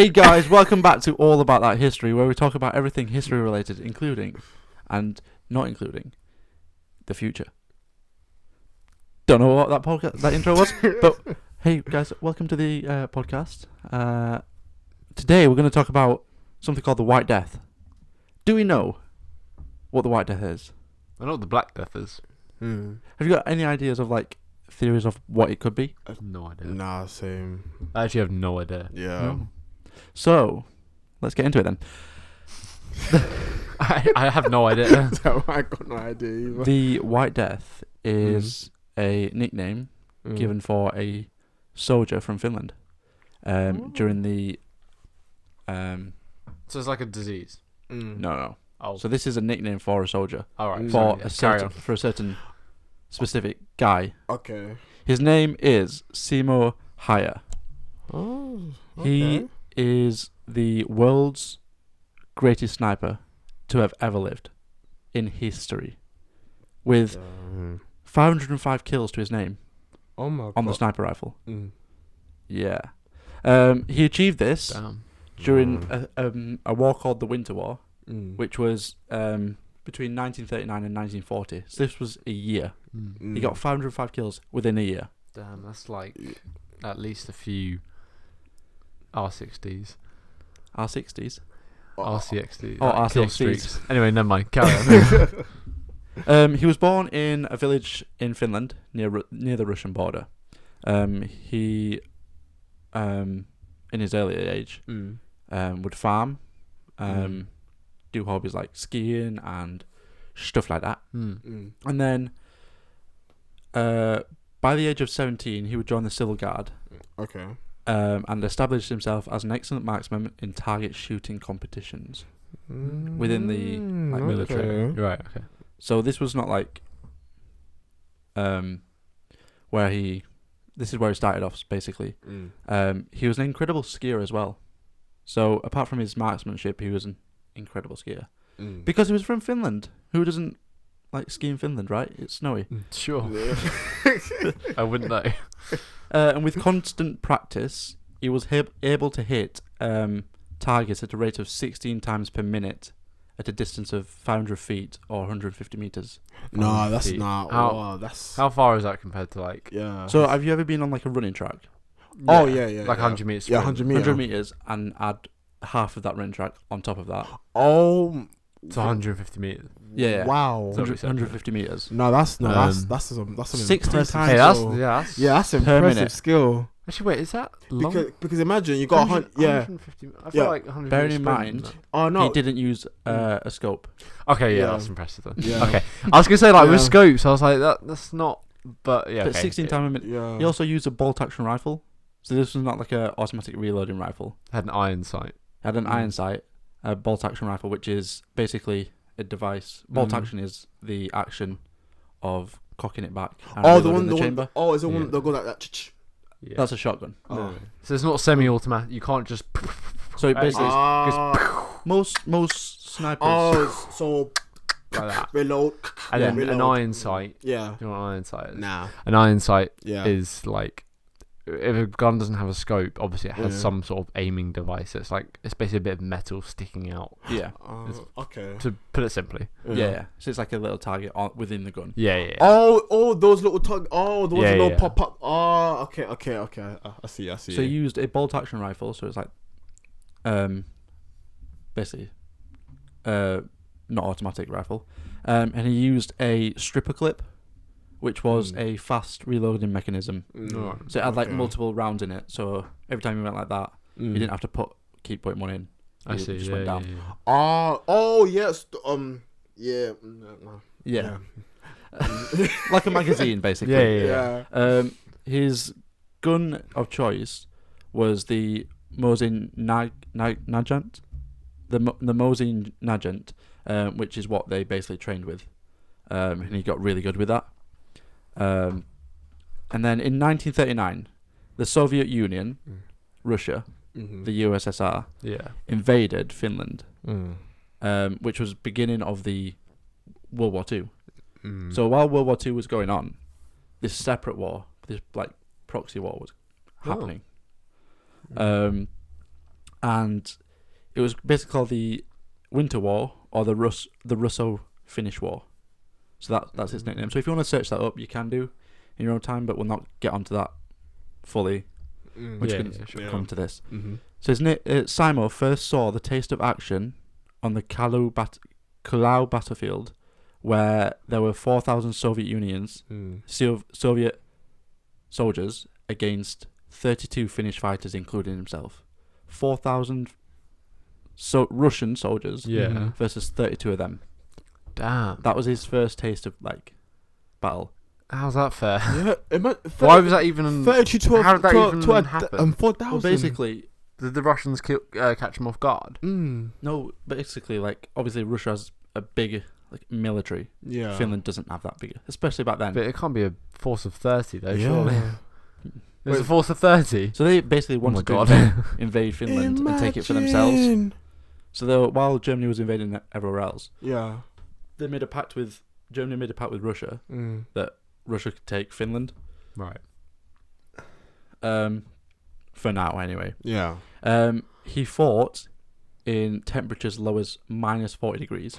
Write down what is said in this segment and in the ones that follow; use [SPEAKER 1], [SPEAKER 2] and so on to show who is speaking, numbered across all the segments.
[SPEAKER 1] Hey guys, welcome back to All About That History, where we talk about everything history related, including and not including the future. Don't know what that intro was, but hey guys, welcome to the podcast. Today we're going to talk about something called the White Death. Do we know what the White Death is?
[SPEAKER 2] I know what the Black Death is.
[SPEAKER 1] Have you got any ideas of theories of what it could be?
[SPEAKER 2] I have no idea.
[SPEAKER 3] Nah, same.
[SPEAKER 2] I actually have no idea.
[SPEAKER 3] Yeah.
[SPEAKER 1] No. So, let's get into it then.
[SPEAKER 2] I have no idea.
[SPEAKER 3] I got no idea either.
[SPEAKER 1] The White Death is a nickname given for a soldier from Finland during the...
[SPEAKER 2] So it's like a disease.
[SPEAKER 1] No.
[SPEAKER 2] Oh.
[SPEAKER 1] So this is a nickname for a soldier.
[SPEAKER 2] All right.
[SPEAKER 1] For
[SPEAKER 2] Sorry,
[SPEAKER 1] a certain specific guy.
[SPEAKER 3] Okay.
[SPEAKER 1] His name is Simo Haya.
[SPEAKER 3] Oh,
[SPEAKER 1] He is the world's greatest sniper to have ever lived in history, with 505 kills to his name on the sniper rifle. Yeah. He achieved this during a war called the Winter War, which was between 1939 and 1940. So this was a year. He got 505 kills within a year.
[SPEAKER 2] Damn, that's like at least a few R60s.
[SPEAKER 1] R60s?
[SPEAKER 2] RCXDs.
[SPEAKER 1] Oh,
[SPEAKER 2] kill
[SPEAKER 1] RCXDs.
[SPEAKER 2] streaks. Anyway, never mind. Carry on.
[SPEAKER 1] He was born in a village in Finland near the Russian border. He, in his early age, would farm, do hobbies like skiing and stuff like that. And then, by the age of 17, he would join the Civil Guard.
[SPEAKER 3] Okay.
[SPEAKER 1] And established himself as an excellent marksman in target shooting competitions within the military.
[SPEAKER 2] Right. Okay.
[SPEAKER 1] So this was not where he. This is where he started off, basically. He was an incredible skier as well. So apart from his marksmanship, he was an incredible skier because he was from Finland. Who doesn't like ski in Finland, right? It's snowy.
[SPEAKER 2] Sure. I wouldn't know.
[SPEAKER 1] And with constant practice, he was able to hit targets at a rate of 16 times per minute at a distance of 500 feet or 150 meters.
[SPEAKER 3] No, that's
[SPEAKER 2] feet.
[SPEAKER 3] not.
[SPEAKER 2] How far is that compared to
[SPEAKER 3] Yeah.
[SPEAKER 1] So have you ever been on a running track?
[SPEAKER 3] Oh yeah.
[SPEAKER 2] Like 100 meters.
[SPEAKER 3] Yeah, 100 meters.
[SPEAKER 1] 100 meters and add half of that running track on top of that.
[SPEAKER 3] Oh.
[SPEAKER 2] To 150 meters.
[SPEAKER 1] Yeah.
[SPEAKER 3] Wow.
[SPEAKER 1] 150 meters.
[SPEAKER 3] No, that's
[SPEAKER 2] Um,
[SPEAKER 3] that's some
[SPEAKER 1] 16
[SPEAKER 3] impressive
[SPEAKER 1] times.
[SPEAKER 2] Hey,
[SPEAKER 3] skill.
[SPEAKER 2] that's
[SPEAKER 3] that's
[SPEAKER 1] per
[SPEAKER 3] impressive
[SPEAKER 1] minute.
[SPEAKER 3] skill.
[SPEAKER 2] Actually, wait, is that long?
[SPEAKER 3] Because imagine you got 100. Yeah.
[SPEAKER 2] 150. I feel
[SPEAKER 3] Yeah.
[SPEAKER 2] like 150.
[SPEAKER 1] Bearing in mind,
[SPEAKER 3] Oh no.
[SPEAKER 1] he didn't use a scope.
[SPEAKER 2] Okay, yeah,
[SPEAKER 3] Yeah.
[SPEAKER 2] that's impressive then.
[SPEAKER 3] Yeah.
[SPEAKER 2] Okay, I was gonna say with
[SPEAKER 3] Yeah.
[SPEAKER 2] scopes, I was like that's not, but yeah.
[SPEAKER 1] But
[SPEAKER 2] Okay.
[SPEAKER 1] 16 times a minute.
[SPEAKER 3] Yeah.
[SPEAKER 1] He also used a bolt action rifle. So this was not like a automatic reloading rifle.
[SPEAKER 2] Had an iron sight.
[SPEAKER 1] Had an iron sight, a bolt action rifle, which is basically a device. Bolt action is the action of cocking it back. And
[SPEAKER 3] Oh,
[SPEAKER 1] reloading the chamber.
[SPEAKER 3] Oh, is the
[SPEAKER 2] Yeah.
[SPEAKER 3] one that goes like that?
[SPEAKER 2] Yeah.
[SPEAKER 1] That's a shotgun.
[SPEAKER 3] Oh.
[SPEAKER 2] So it's not semi-automatic. You can't just.
[SPEAKER 1] So it basically,
[SPEAKER 3] Ah.
[SPEAKER 1] most snipers.
[SPEAKER 3] Oh, so
[SPEAKER 2] like that.
[SPEAKER 3] reload.
[SPEAKER 2] And then
[SPEAKER 3] reload.
[SPEAKER 2] an iron sight.
[SPEAKER 3] Yeah.
[SPEAKER 2] You know what an iron sight is?
[SPEAKER 3] Nah.
[SPEAKER 2] An iron sight
[SPEAKER 3] Yeah.
[SPEAKER 2] is like, if a gun doesn't have a scope, obviously it has
[SPEAKER 3] Yeah.
[SPEAKER 2] some sort of aiming device. It's basically a bit of metal sticking out.
[SPEAKER 1] Yeah.
[SPEAKER 3] Okay.
[SPEAKER 2] To put it simply.
[SPEAKER 1] Yeah. So it's like a little target within the gun.
[SPEAKER 2] Yeah.
[SPEAKER 3] Oh, those little the ones
[SPEAKER 2] Yeah,
[SPEAKER 3] that don't
[SPEAKER 2] yeah.
[SPEAKER 3] pop up. Oh, okay. I see.
[SPEAKER 1] So he used a bolt action rifle. So it's like, basically, not automatic rifle. And he used a stripper clip, which was a fast reloading mechanism. So it had multiple rounds in it. So every time you went like that, you didn't have to keep putting one in.
[SPEAKER 2] I
[SPEAKER 1] It
[SPEAKER 2] see.
[SPEAKER 1] just
[SPEAKER 2] Yeah,
[SPEAKER 1] went down.
[SPEAKER 2] yeah.
[SPEAKER 3] Oh yes. Yeah.
[SPEAKER 1] Yeah. Like a magazine, basically.
[SPEAKER 2] Yeah.
[SPEAKER 1] His gun of choice was the Mosin Nagant. The Mosin Nagant, which is what they basically trained with. And he got really good with that. And then in 1939, the Soviet Union, Russia, the USSR, invaded Finland, which was beginning of the World War II. So while World War II was going on, this separate war, this like proxy war was happening. and it was basically called the Winter War or the Russo-Finnish War. So that's its nickname. So if you want to search that up, you can do in your own time, but we'll not get onto that fully, which should come to this.
[SPEAKER 3] Mm-hmm.
[SPEAKER 1] So Simo first saw the taste of action on the Kulao battlefield, where there were 4,000 Soviet Unions, Soviet soldiers against 32 Finnish fighters, including himself. 4,000 Russian soldiers versus 32 of them.
[SPEAKER 2] Damn.
[SPEAKER 1] That was his first taste of battle.
[SPEAKER 2] How's that fair?
[SPEAKER 3] Yeah.
[SPEAKER 2] Why was that even?
[SPEAKER 3] 32 to
[SPEAKER 2] How did that even happen?
[SPEAKER 3] 4,000.
[SPEAKER 1] Well, basically,
[SPEAKER 2] Did the Russians catch them off guard?
[SPEAKER 1] no. Basically, obviously, Russia has a big military.
[SPEAKER 3] Yeah.
[SPEAKER 1] Finland doesn't have that big, especially back then.
[SPEAKER 2] But it can't be a force of 30 though,
[SPEAKER 3] Yeah.
[SPEAKER 2] surely. There's a force of 30.
[SPEAKER 1] So they basically wanted to invade Finland and take it for themselves. So while Germany was invading everywhere else,
[SPEAKER 3] Yeah.
[SPEAKER 1] Germany made a pact with Russia that Russia could take Finland.
[SPEAKER 2] Right.
[SPEAKER 1] For now, anyway.
[SPEAKER 3] Yeah.
[SPEAKER 1] He fought in temperatures low as minus 40 degrees.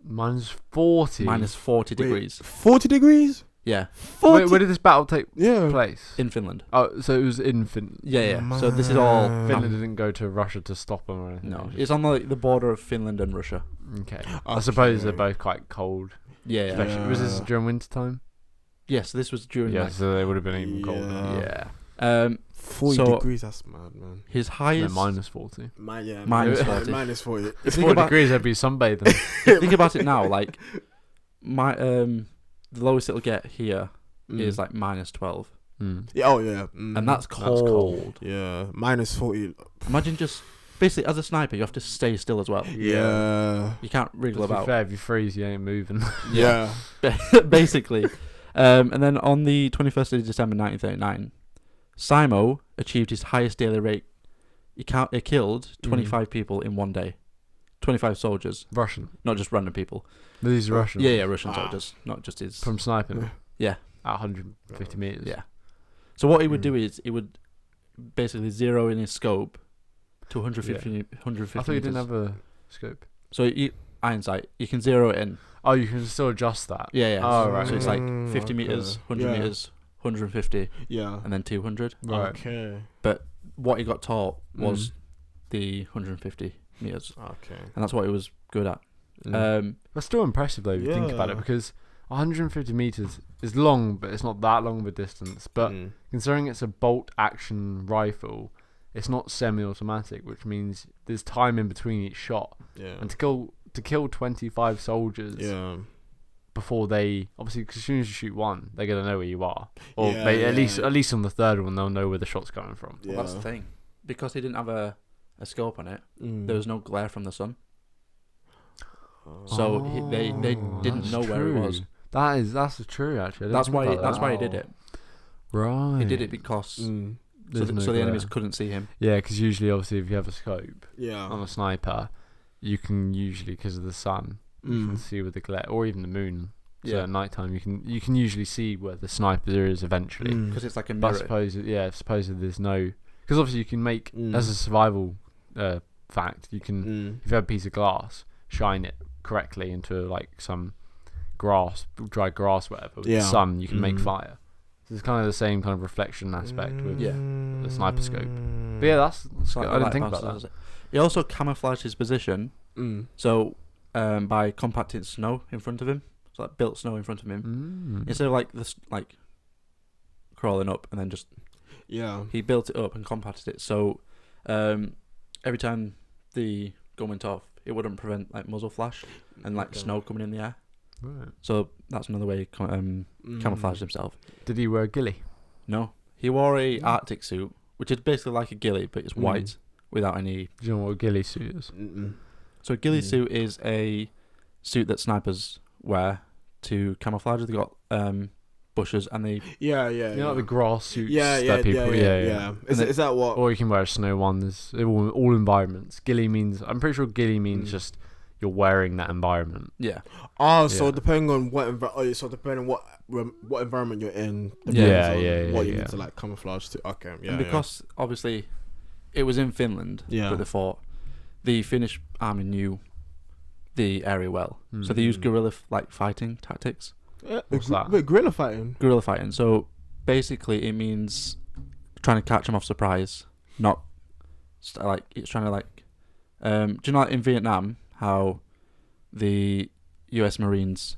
[SPEAKER 2] Minus 40.
[SPEAKER 1] Minus 40
[SPEAKER 3] Wait,
[SPEAKER 1] degrees.
[SPEAKER 3] 40 degrees?
[SPEAKER 1] Yeah,
[SPEAKER 3] 40?
[SPEAKER 2] Where did this battle take
[SPEAKER 3] Yeah.
[SPEAKER 2] place?
[SPEAKER 1] in Finland.
[SPEAKER 2] Oh, so it was in Finland.
[SPEAKER 1] Yeah. So this is all
[SPEAKER 2] Finland didn't go to Russia to stop them or anything.
[SPEAKER 1] No, it's on the border of Finland and Russia.
[SPEAKER 2] Okay. I suppose they're both quite cold.
[SPEAKER 1] Yeah.
[SPEAKER 2] Especially, was this during winter time?
[SPEAKER 1] Yes, this was during.
[SPEAKER 2] Yeah, so they would have been even colder.
[SPEAKER 1] Yeah.
[SPEAKER 3] 40
[SPEAKER 1] So-
[SPEAKER 3] degrees, that's mad, man.
[SPEAKER 1] His
[SPEAKER 2] No,
[SPEAKER 1] highest.
[SPEAKER 2] minus 40.
[SPEAKER 1] Minus 40.
[SPEAKER 3] Minus 40.
[SPEAKER 2] If
[SPEAKER 1] Think
[SPEAKER 2] 40
[SPEAKER 1] about-
[SPEAKER 2] degrees, I'd be sunbathing.
[SPEAKER 1] Think about it now. The lowest it'll get here is minus 12,
[SPEAKER 3] Yeah, oh, yeah.
[SPEAKER 1] and that's cold.
[SPEAKER 3] Yeah. Minus 40.
[SPEAKER 1] Imagine just basically as a sniper, you have to stay still as well.
[SPEAKER 3] Yeah.
[SPEAKER 1] You can't wriggle
[SPEAKER 2] To be
[SPEAKER 1] about.
[SPEAKER 2] fair, if you freeze, you ain't moving.
[SPEAKER 3] Yeah.
[SPEAKER 1] Basically. And then on the 21st of December 1939, Simo achieved his highest daily rate. He killed 25 people in one day. 25 soldiers,
[SPEAKER 2] Russian.
[SPEAKER 1] not just random people.
[SPEAKER 2] These are Russian.
[SPEAKER 1] Yeah, Russian soldiers, not just his.
[SPEAKER 2] From sniping.
[SPEAKER 1] Yeah.
[SPEAKER 2] At 150 meters.
[SPEAKER 1] Yeah. So what he would do is he would basically zero in his scope to 150. 150
[SPEAKER 2] I thought you didn't
[SPEAKER 1] meters.
[SPEAKER 2] have a scope.
[SPEAKER 1] So iron sight, you can zero it in.
[SPEAKER 2] Oh, you can still adjust that.
[SPEAKER 1] Yeah.
[SPEAKER 2] Oh, right.
[SPEAKER 1] So it's 50 meters, 100 meters, 150,
[SPEAKER 3] Yeah.
[SPEAKER 1] and then 200.
[SPEAKER 2] Right.
[SPEAKER 3] Okay.
[SPEAKER 1] What he got taught was the 150 meters,
[SPEAKER 3] Okay.
[SPEAKER 1] and that's what he was good at.
[SPEAKER 2] That's still impressive though if you think about it,
[SPEAKER 3] Yeah.
[SPEAKER 2] because 150 meters is long, but it's not that long of a distance. But considering it's a bolt action rifle, it's not semi-automatic, which means there's time in between each shot.
[SPEAKER 3] Yeah.
[SPEAKER 2] And to kill 25 soldiers before they obviously, cause as soon as you shoot one, they're gonna know where you are, or at least on the third one they'll know where the shot's coming from.
[SPEAKER 1] Well, that's the thing, because he didn't have a scope on it. There was no glare from the sun, so they didn't know where it was.
[SPEAKER 2] That's true actually.
[SPEAKER 1] That's why he did it.
[SPEAKER 2] Right.
[SPEAKER 1] He did it because so the enemies couldn't see him.
[SPEAKER 2] Yeah, because usually, obviously, if you have a scope
[SPEAKER 3] Yeah.
[SPEAKER 2] on a sniper, you can usually, because of the sun, you can see with the glare, or even the moon. So at night time, you can usually see where the sniper is eventually.
[SPEAKER 1] Because it's like a mirror.
[SPEAKER 2] But suppose there's no, because obviously you can make as a survival fact, you can if you have a piece of glass, shine it correctly into some dry grass, whatever. With the sun, you can make fire. So it's kind of the same kind of reflection aspect with the sniper scope. But yeah, that's good. I didn't think about that.
[SPEAKER 1] He also camouflaged his position. So by compacting snow in front of him, so built snow in front of him, instead of this crawling up and then just he built it up and compacted it. So every time the gun went off, it wouldn't prevent muzzle flash and snow coming in the air.
[SPEAKER 2] Right.
[SPEAKER 1] So that's another way he camouflaged himself.
[SPEAKER 2] Did he wear a ghillie?
[SPEAKER 1] No, he wore a Arctic suit, which is basically like a ghillie, but it's white without any.
[SPEAKER 2] Do you know what a ghillie suit is?
[SPEAKER 1] So a ghillie suit is a suit that snipers wear to camouflage. They got bushes and they.
[SPEAKER 3] Yeah.
[SPEAKER 2] You know, like the grass suits.
[SPEAKER 3] Yeah. Is that what?
[SPEAKER 2] Or you can wear a snow one. There's all environments. I'm pretty sure ghillie means just you're wearing that environment.
[SPEAKER 1] Yeah.
[SPEAKER 3] Oh, so depending on what what environment you're in,
[SPEAKER 2] Yeah,
[SPEAKER 3] on what you
[SPEAKER 2] yeah.
[SPEAKER 3] need to camouflage to. Okay, yeah.
[SPEAKER 1] And because obviously it was in Finland
[SPEAKER 3] Yeah.
[SPEAKER 1] that they fought. The Finnish army knew the area well, so they used
[SPEAKER 3] Mm.
[SPEAKER 1] guerrilla fighting tactics.
[SPEAKER 2] What's that?
[SPEAKER 3] Wait, guerrilla fighting.
[SPEAKER 1] Guerrilla fighting. So basically, it means trying to catch them off surprise, not like it's trying to like. Do you know like in Vietnam how the U.S. Marines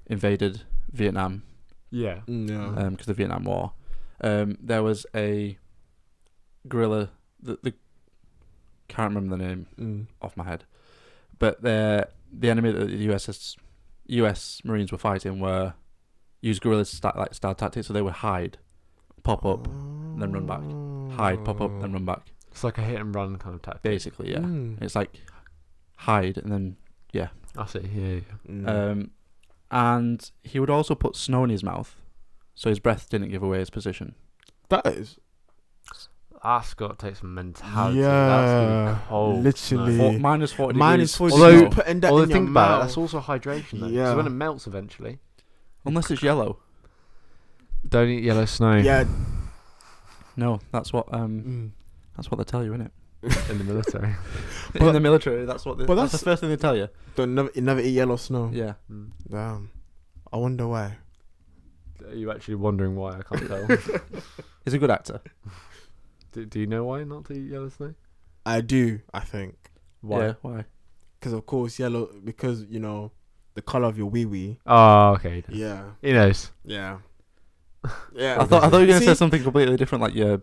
[SPEAKER 1] invaded Vietnam
[SPEAKER 2] Yeah.
[SPEAKER 3] Yeah.
[SPEAKER 1] because of the Vietnam War? There was a guerrilla. The can't remember the name off my head, but the enemy that the U.S. Marines were fighting were use guerrilla style tactics, so they would hide, pop up, then run back, hide, pop up, then run back.
[SPEAKER 2] It's like a hit and run kind of tactic.
[SPEAKER 1] Basically, yeah. It's like hide and then
[SPEAKER 2] I see. Yeah.
[SPEAKER 1] and he would also put snow in his mouth, so his breath didn't give away his position.
[SPEAKER 3] That is.
[SPEAKER 2] That's got to take some mentality.
[SPEAKER 3] Yeah.
[SPEAKER 2] That's gonna be cold.
[SPEAKER 3] Literally.
[SPEAKER 1] Minus 40
[SPEAKER 3] Minus
[SPEAKER 1] degrees.
[SPEAKER 3] 40
[SPEAKER 2] Although-
[SPEAKER 3] degrees, putting that
[SPEAKER 2] Although
[SPEAKER 3] in your
[SPEAKER 2] think about it,
[SPEAKER 3] mouth.
[SPEAKER 2] that's also hydration though.
[SPEAKER 3] Yeah.
[SPEAKER 2] So when it melts eventually,
[SPEAKER 1] Unless it's yellow.
[SPEAKER 2] don't eat yellow snow.
[SPEAKER 3] Yeah.
[SPEAKER 1] No, that's what they tell you, innit?
[SPEAKER 2] In the military.
[SPEAKER 1] In the military, that's what.
[SPEAKER 3] But
[SPEAKER 1] That's the first thing they tell you.
[SPEAKER 3] Don't never eat yellow snow.
[SPEAKER 1] Yeah.
[SPEAKER 3] Damn. I wonder why.
[SPEAKER 2] Are you actually wondering why? I can't tell.
[SPEAKER 1] He's a good actor.
[SPEAKER 2] Do you know why not to eat yellow snow?
[SPEAKER 3] I do. I think
[SPEAKER 2] Why?
[SPEAKER 1] Yeah, why?
[SPEAKER 3] because of course yellow because you know the color of your wee wee.
[SPEAKER 2] Oh, okay.
[SPEAKER 3] Yeah.
[SPEAKER 2] He knows.
[SPEAKER 3] Yeah. Yeah.
[SPEAKER 1] I thought you were gonna
[SPEAKER 3] See?
[SPEAKER 1] say something completely different, like your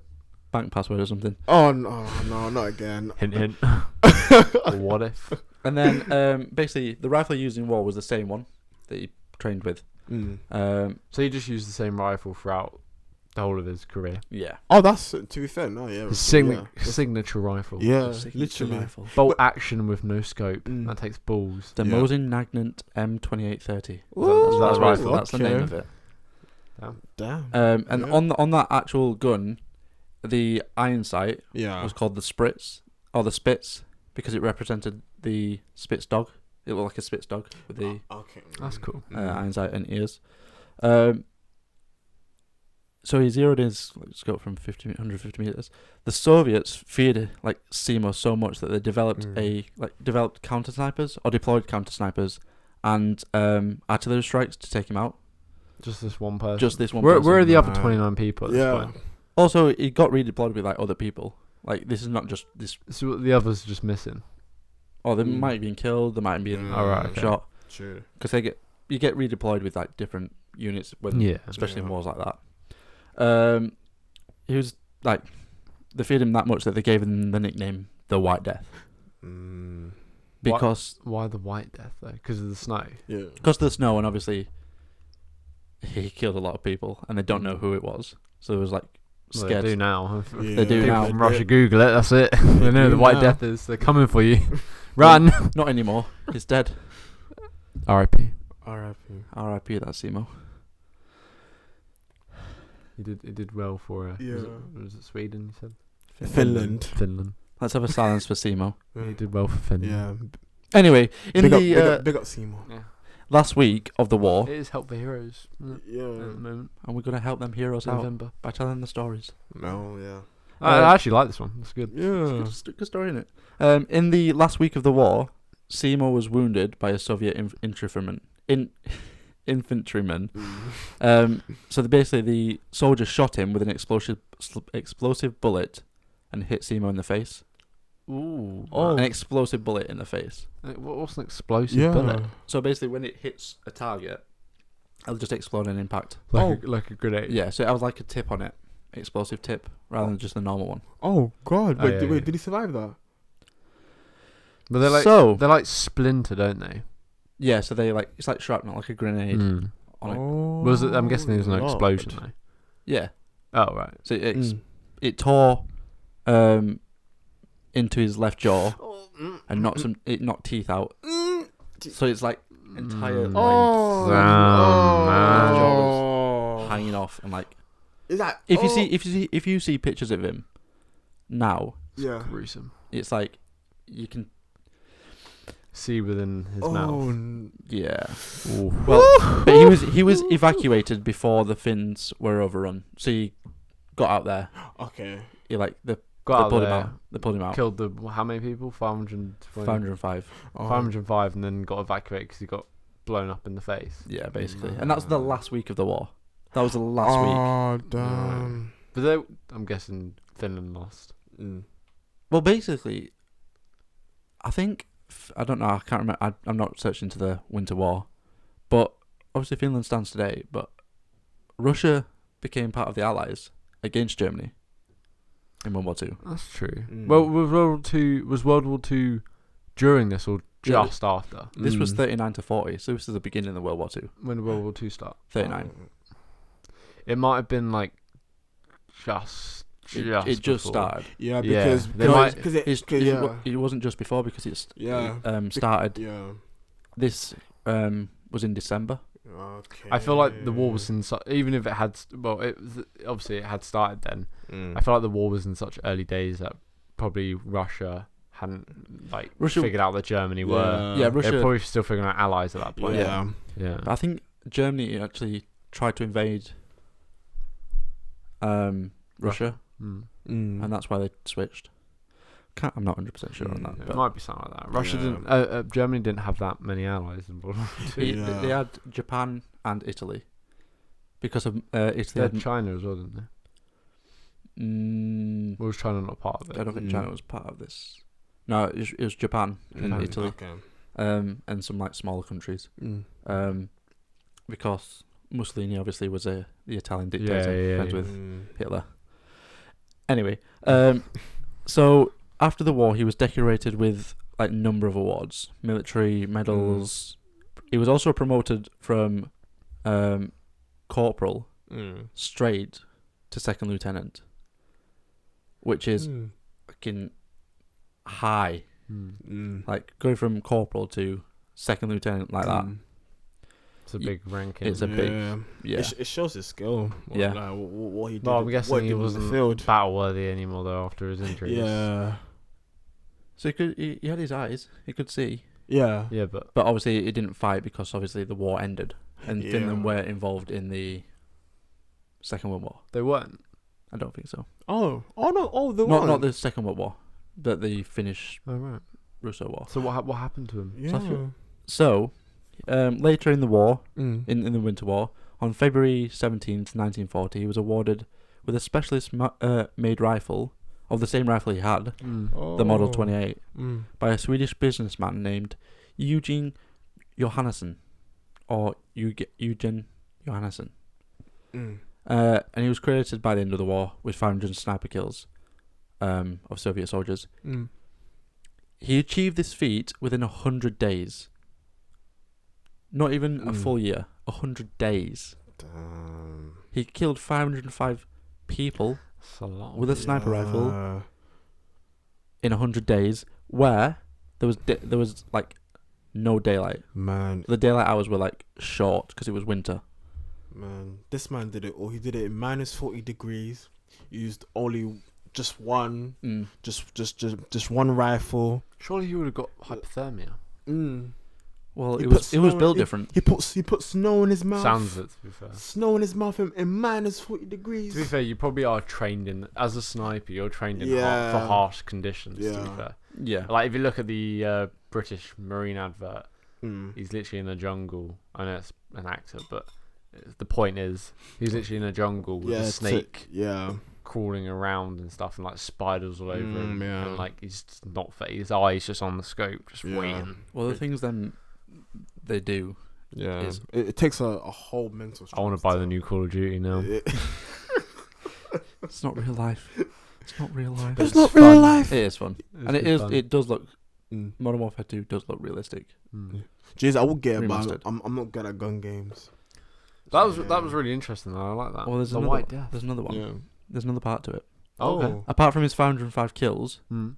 [SPEAKER 1] bank password or something.
[SPEAKER 3] Oh no, not again.
[SPEAKER 2] Hint, hint. Or what if?
[SPEAKER 1] And then basically the rifle he used in war was the same one that he trained with.
[SPEAKER 2] So he just used the same rifle throughout the whole of his career.
[SPEAKER 1] Yeah.
[SPEAKER 3] Oh, that's to be fair. No, yeah.
[SPEAKER 2] His signature rifle.
[SPEAKER 3] Yeah,
[SPEAKER 1] Signature
[SPEAKER 3] literally.
[SPEAKER 1] rifle.
[SPEAKER 2] Bolt action with no scope.
[SPEAKER 3] Mm.
[SPEAKER 2] That takes balls.
[SPEAKER 1] The
[SPEAKER 3] Yeah.
[SPEAKER 1] Mosin Nagnant M2830.
[SPEAKER 3] Ooh,
[SPEAKER 1] That's
[SPEAKER 2] right.
[SPEAKER 1] rifle. That's the name of it.
[SPEAKER 3] Damn.
[SPEAKER 1] And
[SPEAKER 3] Yeah.
[SPEAKER 1] on that actual gun, the iron sight
[SPEAKER 3] Yeah.
[SPEAKER 1] was called the Spritz or the Spitz because it represented the Spitz dog. It looked like a Spitz dog with the
[SPEAKER 3] Okay.
[SPEAKER 2] That's cool.
[SPEAKER 1] iron sight and ears. So he zeroed his scope from 150 meters. The Soviets feared SEMO so much that they developed developed counter snipers or deployed counter snipers and artillery strikes to take him out.
[SPEAKER 2] Just this one person.
[SPEAKER 1] Just this one.
[SPEAKER 2] Where
[SPEAKER 1] person.
[SPEAKER 2] are the other
[SPEAKER 3] Right.
[SPEAKER 2] 29 people at this
[SPEAKER 3] Yeah.
[SPEAKER 2] point?
[SPEAKER 1] Also, he got redeployed with other people. This is not just this.
[SPEAKER 2] So the others are just missing.
[SPEAKER 1] Or they might have been killed. They might have been
[SPEAKER 2] Alright, okay.
[SPEAKER 1] shot.
[SPEAKER 3] True.
[SPEAKER 1] Because you get redeployed with different units when especially in
[SPEAKER 3] Yeah.
[SPEAKER 1] wars like that. He was they feared him that much that they gave him the nickname the White Death because
[SPEAKER 2] Why the White Death though? Because of the snow.
[SPEAKER 3] Yeah.
[SPEAKER 1] of the snow, and obviously he killed a lot of people and they don't know who it was, so it was
[SPEAKER 2] Well,
[SPEAKER 1] scared.
[SPEAKER 2] they do now.
[SPEAKER 1] They do
[SPEAKER 2] People
[SPEAKER 1] now.
[SPEAKER 2] from Russia Google it. That's it. They know
[SPEAKER 3] do
[SPEAKER 2] the White
[SPEAKER 3] now.
[SPEAKER 2] Death is. They're coming for you. Run.
[SPEAKER 1] Not anymore. He's dead.
[SPEAKER 2] R.I.P.
[SPEAKER 3] R.I.P.
[SPEAKER 1] R.I.P. That Simo.
[SPEAKER 2] He did well for.
[SPEAKER 3] Yeah.
[SPEAKER 2] Was it Sweden? You said
[SPEAKER 3] Finland.
[SPEAKER 2] Finland.
[SPEAKER 1] Let's have a silence for Simo.
[SPEAKER 2] He did well for Finland.
[SPEAKER 3] Yeah.
[SPEAKER 1] Anyway, in
[SPEAKER 3] big up Seymour.
[SPEAKER 2] Yeah.
[SPEAKER 1] last week of the war,
[SPEAKER 2] It is help for heroes. At the
[SPEAKER 3] Yeah.
[SPEAKER 2] moment.
[SPEAKER 1] and we're gonna help them heroes out
[SPEAKER 2] November.
[SPEAKER 1] by telling the stories.
[SPEAKER 3] No. Yeah.
[SPEAKER 2] I actually like this one. It's good.
[SPEAKER 3] Yeah.
[SPEAKER 1] It's a good story, innit? In the last week of the war, Seymour was wounded by a Soviet infantryman. Infantryman. So basically, the soldier shot him with an explosive bullet, and hit Seymour in the face.
[SPEAKER 2] Ooh.
[SPEAKER 3] Oh.
[SPEAKER 1] An explosive bullet in the face.
[SPEAKER 2] What's an explosive
[SPEAKER 3] Yeah.
[SPEAKER 2] bullet?
[SPEAKER 1] So basically, when it hits a target, it'll just explode in impact.
[SPEAKER 2] Like a grenade.
[SPEAKER 1] Yeah. So it has like a tip on it, explosive tip, rather than just a normal one.
[SPEAKER 3] Oh God!
[SPEAKER 2] Oh,
[SPEAKER 3] Wait,
[SPEAKER 2] yeah, yeah.
[SPEAKER 3] did he survive that?
[SPEAKER 2] But they're like splinter, don't they?
[SPEAKER 1] Yeah. So they it's like shrapnel, like a grenade.
[SPEAKER 2] Mm.
[SPEAKER 1] On it.
[SPEAKER 2] Was it? I'm guessing there was no
[SPEAKER 3] Lord.
[SPEAKER 2] explosion though.
[SPEAKER 1] Yeah.
[SPEAKER 2] Oh right.
[SPEAKER 1] So it tore into his left jaw and knocked teeth out. So it's like entire
[SPEAKER 2] Mm.
[SPEAKER 3] Oh.
[SPEAKER 2] man.
[SPEAKER 1] jaw hanging off, and
[SPEAKER 3] Is that
[SPEAKER 1] if you see pictures of him now,
[SPEAKER 3] Yeah.
[SPEAKER 2] Gruesome.
[SPEAKER 1] it's like you can
[SPEAKER 2] See within his mouth.
[SPEAKER 1] yeah.
[SPEAKER 2] Ooh.
[SPEAKER 1] Well, but he was evacuated before the Finns were overrun, so he got out there.
[SPEAKER 3] Okay.
[SPEAKER 1] The
[SPEAKER 2] Got
[SPEAKER 1] They
[SPEAKER 2] out
[SPEAKER 1] pulled him
[SPEAKER 2] there,
[SPEAKER 1] out. They pulled him out.
[SPEAKER 2] killed how many people? 520,
[SPEAKER 1] 505.
[SPEAKER 2] 505, and then got evacuated because he got blown up in the face.
[SPEAKER 1] Yeah, basically. And that's the last week of the war. That was the last week.
[SPEAKER 3] Oh, damn.
[SPEAKER 2] But I'm guessing Finland lost.
[SPEAKER 1] Well, basically, I think I don't know. I can't remember. I'm not searching into the Winter War, but obviously Finland stands today. But Russia became part of the Allies against Germany in World War Two.
[SPEAKER 2] That's true. Well, was World War Two during this or
[SPEAKER 1] Yeah,
[SPEAKER 2] just after?
[SPEAKER 1] This was 39 to 40, so this is the beginning of World War Two.
[SPEAKER 2] When did World War Two start?
[SPEAKER 1] 39.
[SPEAKER 2] It might have been like just
[SPEAKER 1] It just
[SPEAKER 2] before.
[SPEAKER 1] started.
[SPEAKER 3] Yeah,
[SPEAKER 2] Yeah,
[SPEAKER 3] because
[SPEAKER 2] they might-
[SPEAKER 1] It wasn't just before because it started.
[SPEAKER 3] Yeah.
[SPEAKER 1] This was in December.
[SPEAKER 3] Okay.
[SPEAKER 2] I feel like the war was in even if it had obviously it had started then.
[SPEAKER 3] Mm.
[SPEAKER 2] I feel like the war was in such early days that probably Russia hadn't
[SPEAKER 1] Russia-
[SPEAKER 2] figured out that Germany were.
[SPEAKER 1] Yeah,
[SPEAKER 2] They're
[SPEAKER 1] Russia.
[SPEAKER 2] probably still figuring out allies at that point.
[SPEAKER 3] Yeah.
[SPEAKER 2] Yeah.
[SPEAKER 1] I think Germany actually tried to invade Russia, and that's why they switched. I'm not 100% sure on that.
[SPEAKER 2] It
[SPEAKER 1] But
[SPEAKER 2] might be something like that. Russia
[SPEAKER 3] Yeah.
[SPEAKER 2] didn't. Germany didn't have that many allies in World War II.
[SPEAKER 1] they had Japan and Italy because of Italy.
[SPEAKER 2] They had
[SPEAKER 1] Had,
[SPEAKER 2] China as well, didn't they? Or was China not part of it?
[SPEAKER 1] I don't think China was part of this. No, it was Japan and
[SPEAKER 2] Japan.
[SPEAKER 1] Italy,
[SPEAKER 3] Okay.
[SPEAKER 1] and some smaller countries.
[SPEAKER 3] Mm.
[SPEAKER 1] Because Mussolini obviously was the Italian
[SPEAKER 2] Yeah,
[SPEAKER 1] dictator, friends with
[SPEAKER 3] Mm.
[SPEAKER 1] Hitler. Anyway, so after the war, he was decorated with a number of awards, military medals. He was also promoted from corporal straight to second lieutenant, which is fucking high. Like going from corporal to second lieutenant like that.
[SPEAKER 2] It's a big ranking.
[SPEAKER 1] It's a big, yeah.
[SPEAKER 3] It shows his skill.
[SPEAKER 1] Yeah.
[SPEAKER 3] Like, what he did.
[SPEAKER 2] Well, I'm
[SPEAKER 3] what
[SPEAKER 2] guessing he
[SPEAKER 3] did in the
[SPEAKER 2] wasn't
[SPEAKER 3] field.
[SPEAKER 2] battle worthy anymore though after his injuries.
[SPEAKER 3] Yeah.
[SPEAKER 1] So he had his eyes, he could see,
[SPEAKER 3] Yeah.
[SPEAKER 2] Yeah, but
[SPEAKER 1] but obviously he didn't fight because obviously the war ended and
[SPEAKER 3] Yeah.
[SPEAKER 1] Finland were involved in the Second World War.
[SPEAKER 2] they weren't.
[SPEAKER 1] I don't think so.
[SPEAKER 3] Oh no! Oh, the
[SPEAKER 1] Not
[SPEAKER 3] one.
[SPEAKER 1] not the Second World War, but the Finnish
[SPEAKER 2] Oh right.
[SPEAKER 1] Russo War.
[SPEAKER 2] So what happened to him?
[SPEAKER 3] Yeah.
[SPEAKER 1] So later in the war,
[SPEAKER 3] Mm.
[SPEAKER 1] in the Winter War, on February 17th, 1940, he was awarded with a specialist made rifle of the same rifle he had, the Model 28, by a Swedish businessman named Eugene Johannesson, or Eugen Johannesson. And he was credited by the end of the war with 500 sniper kills of Soviet soldiers. He achieved this feat within 100 days. Not even a full year. 100 days.
[SPEAKER 3] Damn.
[SPEAKER 1] He killed 505 people
[SPEAKER 2] That's a lot.
[SPEAKER 1] with a sniper rifle in 100 days, where there was like no daylight.
[SPEAKER 3] Man,
[SPEAKER 1] The daylight hours were like short because it was winter.
[SPEAKER 3] man, this man did it all. He did it in minus 40 degrees. Used only just one, just one rifle.
[SPEAKER 2] Surely he would have got hypothermia.
[SPEAKER 1] Well,
[SPEAKER 3] He
[SPEAKER 1] it
[SPEAKER 3] put
[SPEAKER 1] was
[SPEAKER 3] snow-
[SPEAKER 1] built different.
[SPEAKER 3] He put snow in his mouth.
[SPEAKER 2] Sounds it, to be fair.
[SPEAKER 3] Snow in his mouth in minus 40 degrees.
[SPEAKER 2] To be fair, you probably are trained in as a sniper. You're trained in
[SPEAKER 3] Yeah.
[SPEAKER 2] for harsh conditions. To
[SPEAKER 3] Yeah.
[SPEAKER 2] be fair,
[SPEAKER 1] Yeah.
[SPEAKER 2] like if you look at the British Marine advert,
[SPEAKER 3] Mm.
[SPEAKER 2] he's literally in a jungle. I know it's an actor, but the point is he's literally in a jungle with a snake
[SPEAKER 3] Yeah.
[SPEAKER 2] crawling around and stuff, and like spiders all over him.
[SPEAKER 3] Yeah.
[SPEAKER 2] And like he's just not his eyes just on the scope, just
[SPEAKER 3] Yeah.
[SPEAKER 2] waiting.
[SPEAKER 1] Well, the things then they do.
[SPEAKER 3] Yeah.
[SPEAKER 1] Is-
[SPEAKER 3] It takes a whole mental
[SPEAKER 2] I want to buy the new Call of Duty now.
[SPEAKER 1] It's not real life. It's not real life.
[SPEAKER 3] It's not real life.
[SPEAKER 1] It is fun, and
[SPEAKER 2] It's
[SPEAKER 1] it
[SPEAKER 2] good
[SPEAKER 1] is.
[SPEAKER 2] fun.
[SPEAKER 1] It does look.
[SPEAKER 3] Mm.
[SPEAKER 1] Modern Warfare 2 does look realistic.
[SPEAKER 3] Jeez, I would get it, but
[SPEAKER 1] Remastered.
[SPEAKER 3] I'm not good at gun games.
[SPEAKER 2] That was really interesting though. I like that.
[SPEAKER 1] Well, there's
[SPEAKER 2] the
[SPEAKER 1] another.
[SPEAKER 2] White Death.
[SPEAKER 1] There's another one.
[SPEAKER 3] Yeah.
[SPEAKER 1] There's another part to it.
[SPEAKER 2] Oh, okay.
[SPEAKER 1] Apart from his 505 kills,
[SPEAKER 2] Mm.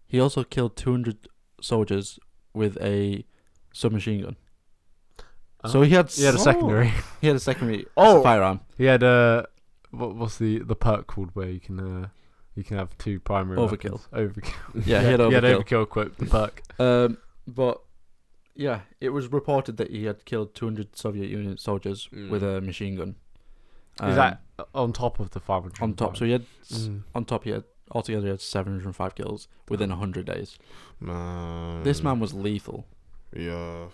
[SPEAKER 1] he also killed 200 soldiers with a submachine gun. So he had
[SPEAKER 2] He had a secondary.
[SPEAKER 1] he had a secondary
[SPEAKER 3] Oh.
[SPEAKER 1] firearm.
[SPEAKER 2] He had what's the perk called where you can have two primary
[SPEAKER 1] Overkill.
[SPEAKER 2] weapons? Overkill.
[SPEAKER 1] Yeah, he had overkill.
[SPEAKER 2] He had overkill equipped. The perk.
[SPEAKER 1] But yeah, it was reported that he had killed 200 Soviet Union soldiers with a machine gun.
[SPEAKER 2] Is that on top of the 500?
[SPEAKER 1] on top? So he had
[SPEAKER 3] Mm.
[SPEAKER 1] on top he had altogether he had 705 kills within 100 days.
[SPEAKER 3] Man.
[SPEAKER 1] This man was lethal.
[SPEAKER 3] Yeah.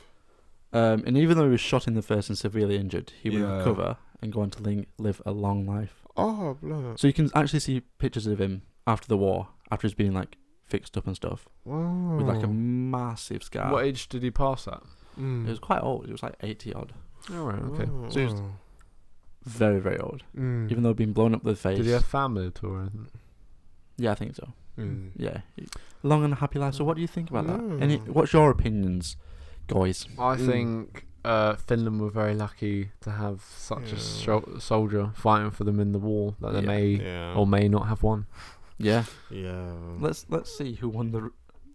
[SPEAKER 1] And even though he was shot in the face and severely injured, he would
[SPEAKER 3] Yeah.
[SPEAKER 1] recover and go on to live a long life.
[SPEAKER 3] Oh, blood.
[SPEAKER 1] So you can actually see pictures of him after the war, after he's been like fixed up and stuff,
[SPEAKER 3] Wow.
[SPEAKER 1] with like a massive scar.
[SPEAKER 2] What age did he pass at?
[SPEAKER 1] It was quite old. It was like 80 odd.
[SPEAKER 2] Oh, right, okay.
[SPEAKER 1] So he was very, very old.
[SPEAKER 3] Mm.
[SPEAKER 1] Even though he'd been blown up the face.
[SPEAKER 2] Did he have family at all or anything?
[SPEAKER 1] Yeah, I think so.
[SPEAKER 3] Mm.
[SPEAKER 1] Yeah. Long and happy life. So what do you think about that?
[SPEAKER 3] Mm.
[SPEAKER 1] What's your opinions, guys?
[SPEAKER 2] I think Finland were very lucky to have such a soldier fighting for them in the war that they may or may not have won.
[SPEAKER 1] Yeah.
[SPEAKER 3] Yeah.
[SPEAKER 1] Let's see who won the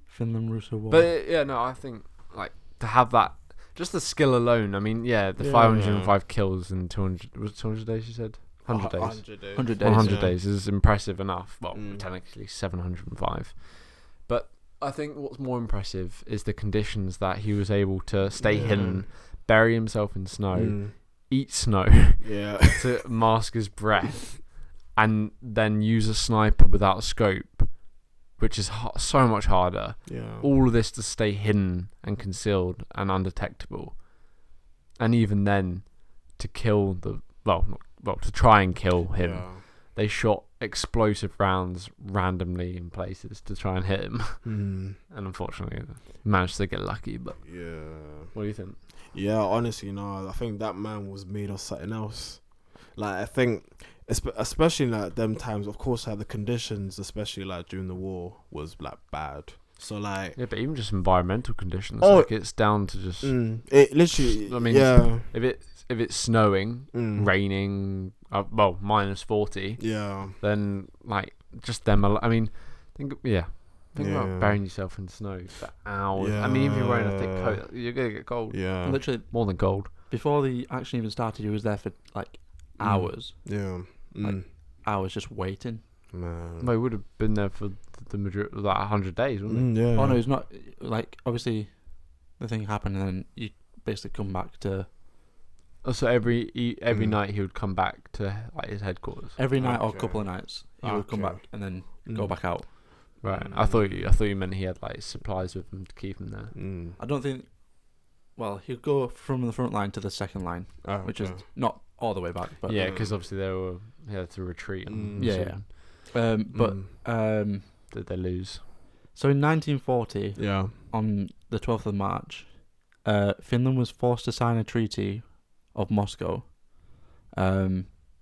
[SPEAKER 1] Finland-Russo war.
[SPEAKER 2] But yeah, no, I think like to have that, just the skill alone. I mean, yeah, the 505 kills in 200 was it 200 days. You said 100 days.
[SPEAKER 1] 100 days.
[SPEAKER 2] 100 days is impressive enough. Well, technically 705. But I think what's more impressive is the conditions that he was able to stay hidden, bury himself in snow, eat snow to mask his breath, and then use a sniper without a scope, which is so much harder.
[SPEAKER 3] Yeah.
[SPEAKER 2] All of this to stay hidden and concealed and undetectable. And even then, to kill to try and kill him, they shot explosive rounds randomly in places to try and hit him. And unfortunately, managed to get lucky. But what do you think?
[SPEAKER 3] Yeah, honestly, no, I think that man was made of something else. Like, I think, especially like them times, of course, like the conditions, especially like during the war, was like bad. So like,
[SPEAKER 2] yeah, but even just environmental conditions, like it's down to just
[SPEAKER 3] it literally.
[SPEAKER 2] I mean, if it's snowing, raining, minus 40, then like just them. I mean, think about burying yourself in snow for hours. I mean, if you're wearing a thick coat, you're gonna get cold.
[SPEAKER 3] Yeah,
[SPEAKER 1] literally
[SPEAKER 2] more than cold.
[SPEAKER 1] Before the action even started, he was there for like hours.
[SPEAKER 3] Yeah,
[SPEAKER 1] like hours just waiting.
[SPEAKER 3] Man,
[SPEAKER 2] well, he would have been there for the majority, like 100 days, wouldn't he?
[SPEAKER 1] Oh no, he's not. Like, obviously, the thing happened, and then you basically come back to.
[SPEAKER 2] So every night he would come back to like his headquarters.
[SPEAKER 1] Every night or a couple of nights, he would come back and then go back out.
[SPEAKER 2] Right. I thought you meant he had like supplies with him to keep him there.
[SPEAKER 1] I don't think. Well, he'd go from the front line to the second line, which is not all the way back, but
[SPEAKER 2] yeah, because obviously he had to retreat. Did they lose?
[SPEAKER 1] So in 1940, on the 12th of March, Finland was forced to sign a treaty of Moscow,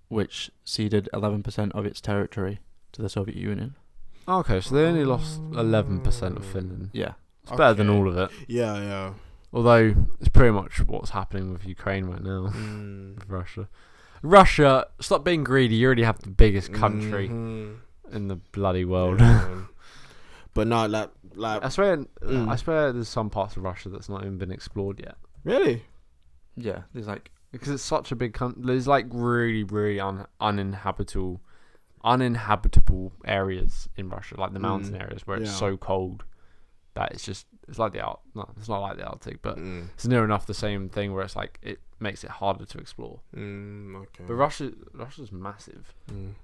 [SPEAKER 1] which ceded 11% of its territory to the Soviet Union.
[SPEAKER 2] Okay, so they only lost 11% of Finland.
[SPEAKER 1] Yeah.
[SPEAKER 2] It's better than all of it.
[SPEAKER 3] Yeah.
[SPEAKER 2] Although, it's pretty much what's happening with Ukraine right now, with Russia. Russia, stop being greedy. You already have the biggest country in the bloody world.
[SPEAKER 3] But no, like
[SPEAKER 2] I swear there's some parts of Russia that's not even been explored yet.
[SPEAKER 3] Really?
[SPEAKER 1] Yeah, there's like...
[SPEAKER 2] Because it's such a big country. There's like really, really uninhabitable areas in Russia, like the mountain areas where it's so cold that it's like it's not like the Arctic, but it's near enough the same thing where it's like it makes it harder to explore.
[SPEAKER 3] Okay.
[SPEAKER 2] But Russia's massive.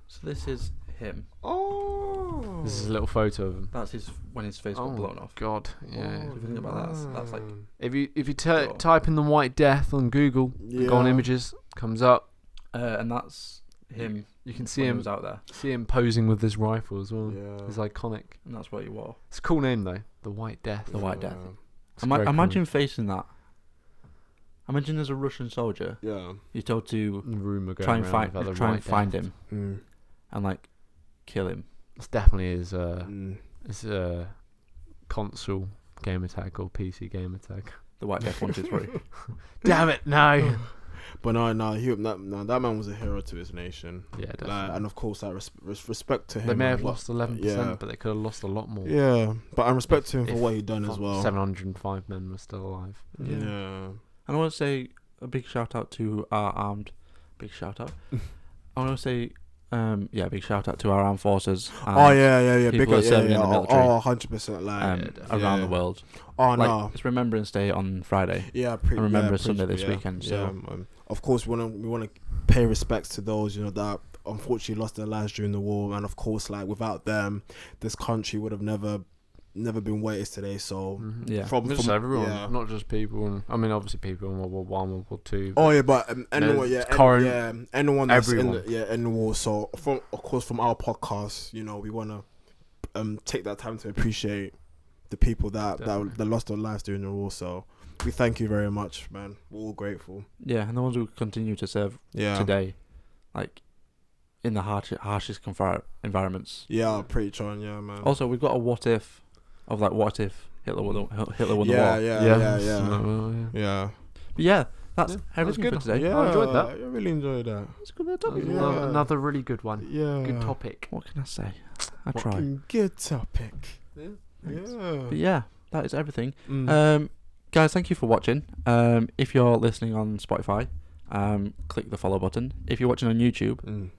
[SPEAKER 1] So this is him.
[SPEAKER 3] Oh,
[SPEAKER 2] this is a little photo of him.
[SPEAKER 1] That's when his face got blown off.
[SPEAKER 2] God, yeah.
[SPEAKER 1] If you think about that, that's like...
[SPEAKER 2] If you type in the White Death on Google, go on images, comes up,
[SPEAKER 1] and that's him.
[SPEAKER 2] You can see him
[SPEAKER 1] out there.
[SPEAKER 2] See him posing with his rifle as well.
[SPEAKER 3] Yeah.
[SPEAKER 2] It's iconic.
[SPEAKER 1] And that's what he wore.
[SPEAKER 2] It's a cool name though. The White Death.
[SPEAKER 1] The White Death. Imagine facing that. Imagine there's a Russian soldier.
[SPEAKER 3] Yeah.
[SPEAKER 1] You're told to
[SPEAKER 2] try and
[SPEAKER 1] find him and like kill him.
[SPEAKER 2] It's definitely his console game attack or PC game attack.
[SPEAKER 1] The White Death 1, 2, 3.
[SPEAKER 2] Damn it, no.
[SPEAKER 3] But that man was a hero to his nation.
[SPEAKER 2] Yeah, definitely.
[SPEAKER 3] And of course, respect to him.
[SPEAKER 2] They may have lost 11%, but they could have lost a lot more.
[SPEAKER 3] Yeah, but I respect to him for what he done as well.
[SPEAKER 2] 705 men were still alive.
[SPEAKER 3] Yeah.
[SPEAKER 1] And I want to say a big shout out to our armed. Big shout out. I want to say, big shout out to our armed forces.
[SPEAKER 3] Yeah.
[SPEAKER 1] People
[SPEAKER 3] big
[SPEAKER 1] serving in the military.
[SPEAKER 3] 100%.
[SPEAKER 1] Around the world.
[SPEAKER 3] No.
[SPEAKER 1] It's Remembrance Day on Friday.
[SPEAKER 3] Yeah,
[SPEAKER 1] and Remembrance Sunday this weekend. So
[SPEAKER 3] of course we want to pay respects to those that unfortunately lost their lives during the war, and of course, like without them, this country would have never been where it is today. So
[SPEAKER 1] Yeah.
[SPEAKER 3] from
[SPEAKER 2] Just everyone,
[SPEAKER 3] yeah.
[SPEAKER 2] not just people. And I mean, obviously people in World War One, World War Two.
[SPEAKER 3] Oh yeah, but anyone,
[SPEAKER 2] There's current-
[SPEAKER 3] anyone that's
[SPEAKER 2] everyone.
[SPEAKER 3] in the war. So of course, from our podcast, you know, we want to take that time to appreciate the people that lost their lives during the war. So we thank you very much, man. We're all grateful.
[SPEAKER 1] Yeah, and the ones who continue to serve today, like in the harshest environments.
[SPEAKER 3] Yeah, preach on, yeah, man.
[SPEAKER 1] Also, we've got a what if Hitler won the war.
[SPEAKER 3] Yeah.
[SPEAKER 1] But yeah, that's
[SPEAKER 2] Yeah,
[SPEAKER 1] everything
[SPEAKER 2] good.
[SPEAKER 1] for today.
[SPEAKER 3] Yeah,
[SPEAKER 2] I enjoyed that.
[SPEAKER 3] I really enjoyed that.
[SPEAKER 1] It's a good topic.
[SPEAKER 3] Yeah.
[SPEAKER 2] Another really good one.
[SPEAKER 3] Yeah.
[SPEAKER 2] Good topic.
[SPEAKER 1] What can I say? I try.
[SPEAKER 3] Fucking good topic.
[SPEAKER 2] Yeah.
[SPEAKER 3] Yeah.
[SPEAKER 1] But yeah, that is everything.
[SPEAKER 3] Mm.
[SPEAKER 1] Guys, thank you for watching. If you're listening on Spotify, click the follow button. If you're watching on YouTube,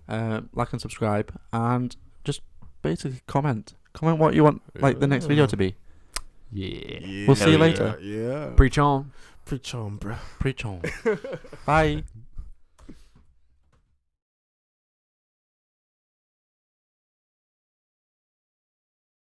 [SPEAKER 1] like and subscribe, and just basically comment what you want like the next video to be.
[SPEAKER 2] Yeah.
[SPEAKER 1] We'll see you later.
[SPEAKER 3] Yeah.
[SPEAKER 2] Preach on.
[SPEAKER 3] Preach on, bro.
[SPEAKER 1] Preach on. Bye.